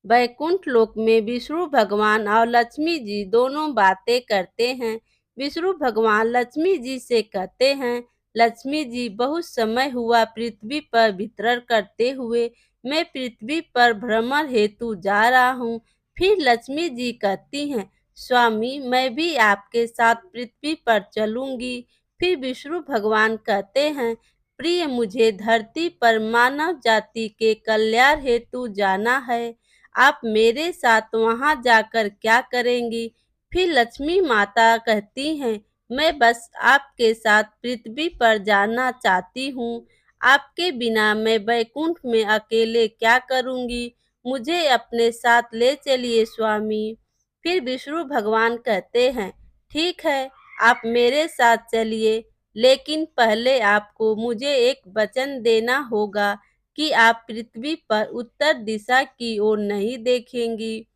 वैकुंठ लोक में विष्णु भगवान और लक्ष्मी जी दोनों बातें करते हैं। विष्णु भगवान लक्ष्मी जी से कहते हैं, लक्ष्मी जी बहुत समय हुआ पृथ्वी पर विचरण करते हुए, मैं पृथ्वी पर भ्रमण हेतु जा रहा हूँ। फिर लक्ष्मी जी कहती हैं, स्वामी मैं भी आपके साथ पृथ्वी पर चलूंगी। फिर विष्णु भगवान कहते हैं, प्रिय मुझे धरती पर मानव जाति के कल्याण हेतु जाना है, आप मेरे साथ वहां जाकर क्या करेंगी? फिर लक्ष्मी माता कहती हैं, मैं बस आपके साथ पृथ्वी पर जाना चाहती हूँ। आपके बिना मैं वैकुंठ में अकेले क्या करूँगी? मुझे अपने साथ ले चलिए स्वामी। फिर विष्णु भगवान कहते हैं, ठीक है, आप मेरे साथ चलिए, लेकिन पहले आपको मुझे एक वचन देना होगा कि आप पृथ्वी पर उत्तर दिशा की ओर नहीं देखेंगी।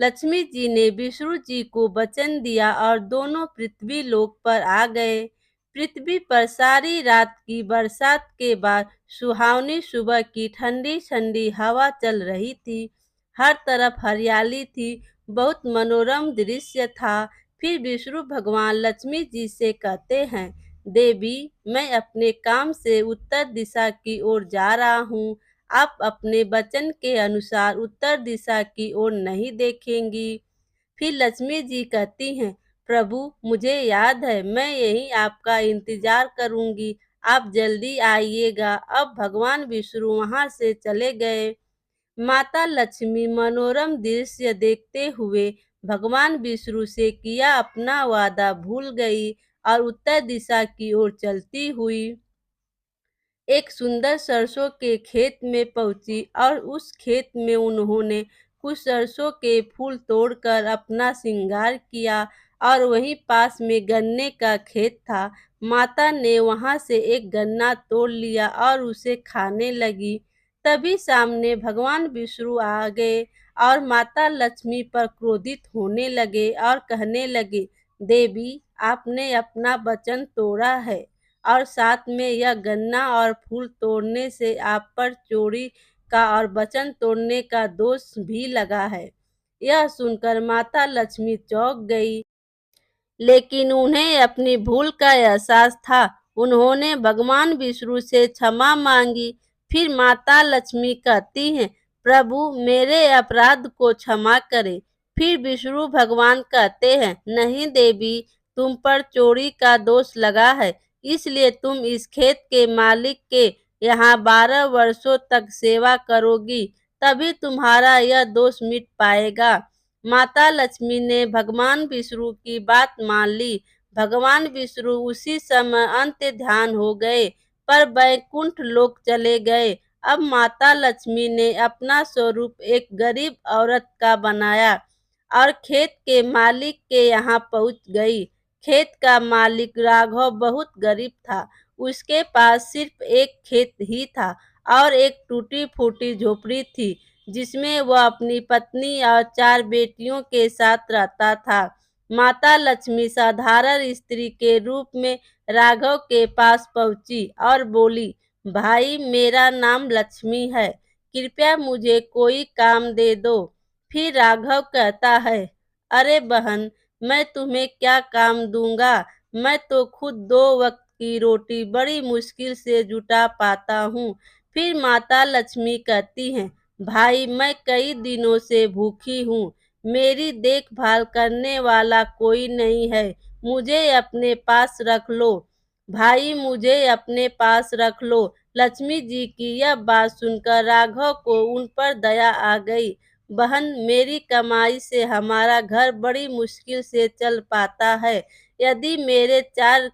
लक्ष्मी जी ने विष्णु जी को वचन दिया और दोनों पृथ्वी लोक पर आ गए। पृथ्वी पर सारी रात की बरसात के बाद सुहावनी सुबह की ठंडी ठंडी हवा चल रही थी। हर तरफ हरियाली थी, बहुत मनोरम दृश्य था। फिर विष्णु भगवान लक्ष्मी जी से कहते हैं, देवी मैं अपने काम से उत्तर दिशा की ओर जा रहा हूँ, आप अपने वचन के अनुसार उत्तर दिशा की ओर नहीं देखेंगी। फिर लक्ष्मी जी कहती हैं, प्रभु मुझे याद है, मैं यहीं आपका इंतजार करूंगी, आप जल्दी आइएगा। अब भगवान विष्णु वहां से चले गए। माता लक्ष्मी मनोरम दृश्य देखते हुए भगवान विष्णु से किया अपना वादा भूल गई और उत्तर दिशा की ओर चलती हुई एक सुंदर सरसों के खेत में पहुंची और उस खेत में उन्होंने कुछ सरसों के फूल तोड़कर अपना श्रृंगार किया और वहीं पास में गन्ने का खेत था। माता ने वहां से एक गन्ना तोड़ लिया और उसे खाने लगी। तभी सामने भगवान विष्णु आ गए और माता लक्ष्मी पर क्रोधित होने लगे और कहने लगे, देवी आपने अपना वचन तोड़ा है और साथ में यह गन्ना और फूल तोड़ने से आप पर चोरी का और वचन तोड़ने का दोष भी लगा है। यह सुनकर माता लक्ष्मी चौंक गई, लेकिन उन्हें अपनी भूल का एहसास था। उन्होंने भगवान विष्णु से क्षमा मांगी। फिर माता लक्ष्मी कहती हैं, प्रभु मेरे अपराध को क्षमा करें। फिर विष्णु भगवान कहते हैं, नहीं देवी, तुम पर चोरी का दोष लगा है, इसलिए तुम इस खेत के मालिक के यहाँ 12 वर्षों तक सेवा करोगी, तभी तुम्हारा यह दोष मिट पाएगा। माता लक्ष्मी ने भगवान विष्णु की बात मान ली। भगवान विष्णु उसी समय अंत्य ध्यान हो गए, पर वैकुंठ लोक चले गए। अब माता लक्ष्मी ने अपना स्वरूप एक गरीब औरत का बनाया और खेत के मालिक के यहाँ पहुंच गई। खेत का मालिक राघव बहुत गरीब था। उसके पास सिर्फ एक खेत ही था और एक टूटी फूटी झोपड़ी थी, जिसमें वह अपनी पत्नी और 4 बेटियों के साथ रहता था। माता लक्ष्मी साधारण स्त्री के रूप में राघव के पास पहुंची और बोली, भाई मेरा नाम लक्ष्मी है, कृपया मुझे कोई काम दे दो। फिर राघव कहता है, अरे बहन, मैं तुम्हें क्या काम दूंगा, मैं तो खुद 2 वक्त की रोटी बड़ी मुश्किल से जुटा पाता हूँ। फिर माता लक्ष्मी कहती हैं, भाई मैं कई दिनों से भूखी हूँ, मेरी देखभाल करने वाला कोई नहीं है, मुझे अपने पास रख लो। भाई मुझे अपने पास रख लो। लक्ष्मी जी की यह बात सुनकर राघव को उन पर दया आ गई। बहन मेरी कमाई से हमारा घर बड़ी मुश्किल से चल पाता है, यदि मेरे 4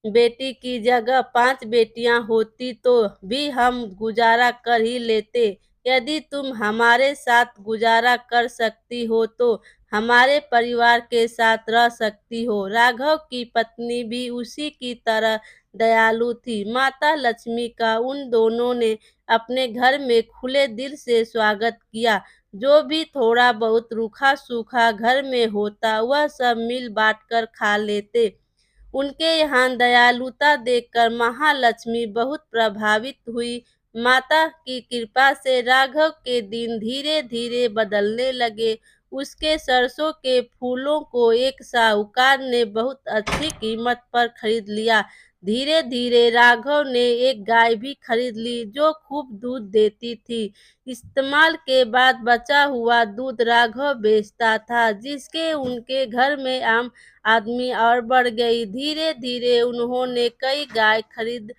बेटी की जगह 5 बेटियां होती तो भी हम गुजारा कर ही लेते। यदि तुम हमारे साथ गुजारा कर सकती हो तो हमारे परिवार के साथ रह सकती हो। राघव की पत्नी भी उसी की तरह दयालु थी। माता लक्ष्मी का उन दोनों ने अपने घर में खुले दिल से स्वागत किया। जो भी थोड़ा बहुत रूखा सूखा घर में होता वह सब मिल बांट कर खा लेते। उनके यहाँ दयालुता देखकर महालक्ष्मी बहुत प्रभावित हुई। माता की कृपा से राघव के दिन धीरे धीरे बदलने लगे। उसके सरसों के फूलों को एक साहूकार ने बहुत अच्छी कीमत पर खरीद लिया। धीरे धीरे राघव ने एक गाय भी खरीद ली जो खूब दूध देती थी। इस्तेमाल के बाद बचा हुआ दूध राघव बेचता था, जिसके उनके घर में आम आदमी और बढ़ गई। धीरे धीरे उन्होंने कई गाय खरीद,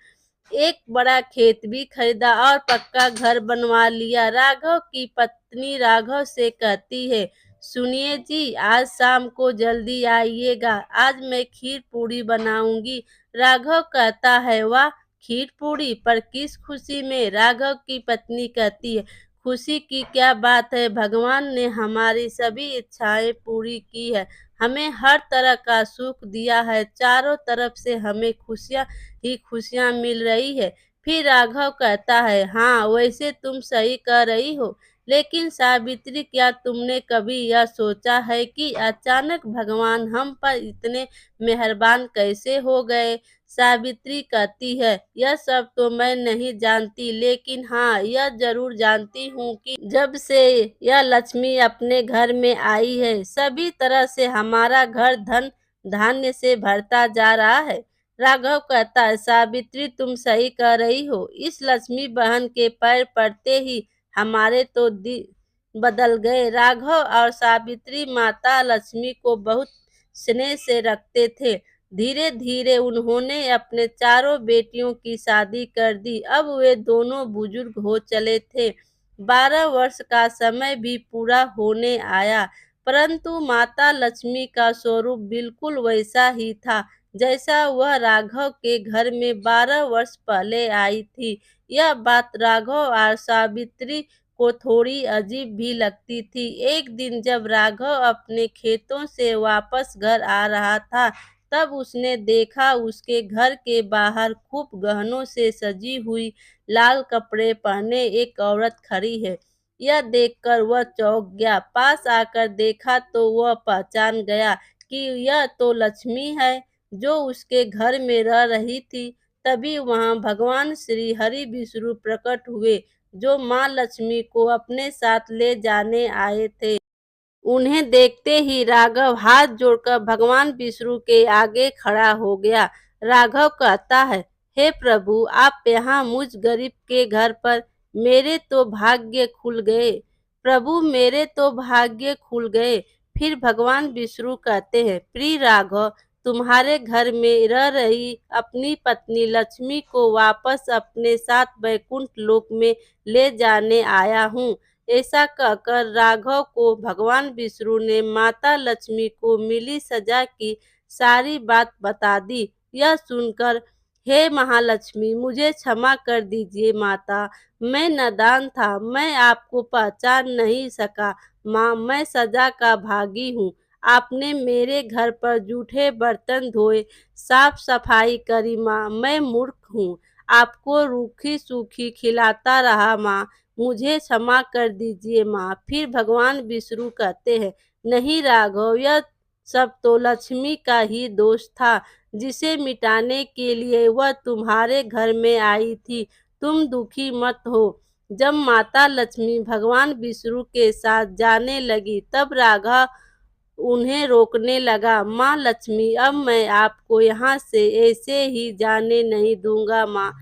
एक बड़ा खेत भी खरीदा और पक्का घर बनवा लिया। राघव की पत्नी राघव से कहती है, सुनिए जी, आज शाम को जल्दी आइएगा, आज मैं खीर पूड़ी बनाऊंगी। राघव कहता है, वाह, खीर पूड़ी, पर किस खुशी में? राघव की पत्नी कहती है, खुशी की क्या बात है, भगवान ने हमारी सभी इच्छाएं पूरी की है, हमें हर तरह का सुख दिया है, चारों तरफ से हमें खुशियां ही खुशियां मिल रही है। फिर राघव कहता है, हाँ, वैसे तुम सही कह रही हो, लेकिन सावित्री, क्या तुमने कभी यह सोचा है कि अचानक भगवान हम पर इतने मेहरबान कैसे हो गए? सावित्री कहती है, यह सब तो मैं नहीं जानती, लेकिन हाँ, यह जरूर जानती हूँ कि जब से यह लक्ष्मी अपने घर में आई है, सभी तरह से हमारा घर धन धान्य से भरता जा रहा है। राघव कहता है, सावित्री, तुम सही कह रही हो, इस लक्ष्मी बहन के पैर पड़ते ही हमारे तो दिन बदल गए। राघव और सावित्री माता लक्ष्मी को बहुत स्नेह से रखते थे। धीरे धीरे उन्होंने अपने चारों बेटियों की शादी कर दी। अब वे दोनों बुजुर्ग हो चले थे। 12 वर्ष का समय भी पूरा होने आया, परंतु माता लक्ष्मी का स्वरूप बिल्कुल वैसा ही था जैसा वह राघव के घर में 12 वर्ष पहले आई थी। यह बात राघव और सावित्री को थोड़ी अजीब भी लगती थी। एक दिन जब राघव अपने खेतों से वापस घर आ रहा था, तब उसने देखा उसके घर के बाहर खूब गहनों से सजी हुई लाल कपड़े पहने एक औरत खड़ी है। यह देखकर वह चौंक गया। पास आकर देखा तो वह पहचान गया कि यह तो लक्ष्मी है जो उसके घर में रह रही थी। तभी वहां भगवान श्री हरि विष्णु प्रकट हुए, जो माँ लक्ष्मी को अपने साथ ले जाने आए थे। उन्हें देखते ही राघव हाथ जोड़कर भगवान विष्णु के आगे खड़ा हो गया। राघव कहता है, हे प्रभु, आप यहाँ मुझ गरीब के घर पर, मेरे तो भाग्य खुल गए। प्रभु, मेरे तो भाग्य खुल गए। फिर भगवान विष्णु कहते हैं, प्रिय राघव, तुम्हारे घर में रह रही अपनी पत्नी लक्ष्मी को वापस अपने साथ वैकुंठ लोक में ले जाने आया हूँ। ऐसा कहकर राघव को भगवान विष्णु ने माता लक्ष्मी को मिली सजा की सारी बात बता दी। यह सुनकर, हे महालक्ष्मी, मुझे क्षमा कर दीजिए माता, मैं नादान था, मैं आपको पहचान नहीं सका। माँ, मैं सजा का भागी हूँ। आपने मेरे घर पर जूठे बर्तन धोए, साफ सफाई करी माँ, मैं मूर्ख हूँ, आपको रूखी सूखी खिलाता रहा माँ, मुझे क्षमा कर दीजिए माँ। फिर भगवान विष्णु कहते हैं, नहीं राघव, यह सब तो लक्ष्मी का ही दोष था, जिसे मिटाने के लिए वह तुम्हारे घर में आई थी। तुम दुखी मत हो। जब माता लक्ष्मी भगवान विष्णु के साथ जाने लगी, तब राघव उन्हें रोकने लगा। माँ लक्ष्मी, अब मैं आपको यहाँ से ऐसे ही जाने नहीं दूंगा माँ,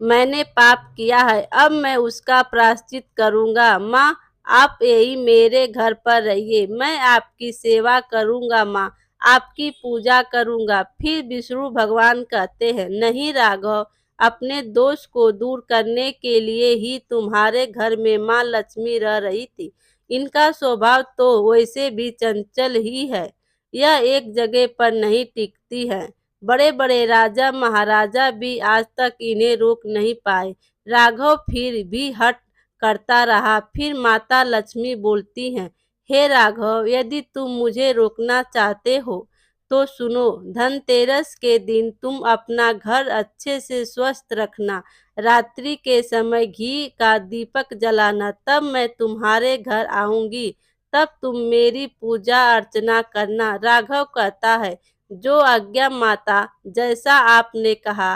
मैंने पाप किया है, अब मैं उसका प्रायश्चित करूंगा। माँ, आप यही मेरे घर पर रहिए, मैं आपकी सेवा करूंगा माँ, आपकी पूजा करूंगा। फिर विष्णु भगवान कहते हैं, नहीं राघव, अपने दोष को दूर करने के लिए ही तुम्हारे घर में माँ लक्ष्मी रह रही थी। इनका स्वभाव तो वैसे भी चंचल ही है, यह एक जगह पर नहीं टिकती है। बड़े बड़े राजा महाराजा भी आज तक इन्हें रोक नहीं पाए। राघव फिर भी हट करता रहा। फिर माता लक्ष्मी बोलती हैं, हे राघव, यदि तुम मुझे रोकना चाहते हो तो सुनो, धनतेरस के दिन तुम अपना घर अच्छे से स्वस्थ रखना, रात्रि के समय घी का दीपक जलाना, तब मैं तुम्हारे घर आऊंगी, तब तुम मेरी पूजा अर्चना करना। राघव कहता है, जो आज्ञा माता, जैसा आपने कहा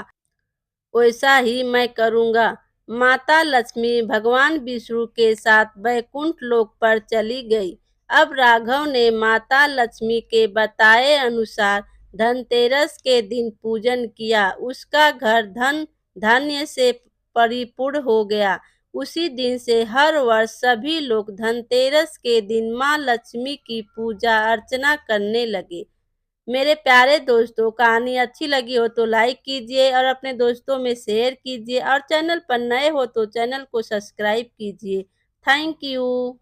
वैसा ही मैं करूँगा। माता लक्ष्मी भगवान विष्णु के साथ वैकुंठ लोक पर चली गई। अब राघव ने माता लक्ष्मी के बताए अनुसार धनतेरस के दिन पूजन किया। उसका घर धन धान्य से परिपूर्ण हो गया। उसी दिन से हर वर्ष सभी लोग धनतेरस के दिन माँ लक्ष्मी की पूजा अर्चना करने लगे। मेरे प्यारे दोस्तों, कहानी अच्छी लगी हो तो लाइक कीजिए और अपने दोस्तों में शेयर कीजिए और चैनल पर नए हो तो चैनल को सब्सक्राइब कीजिए। Thank you.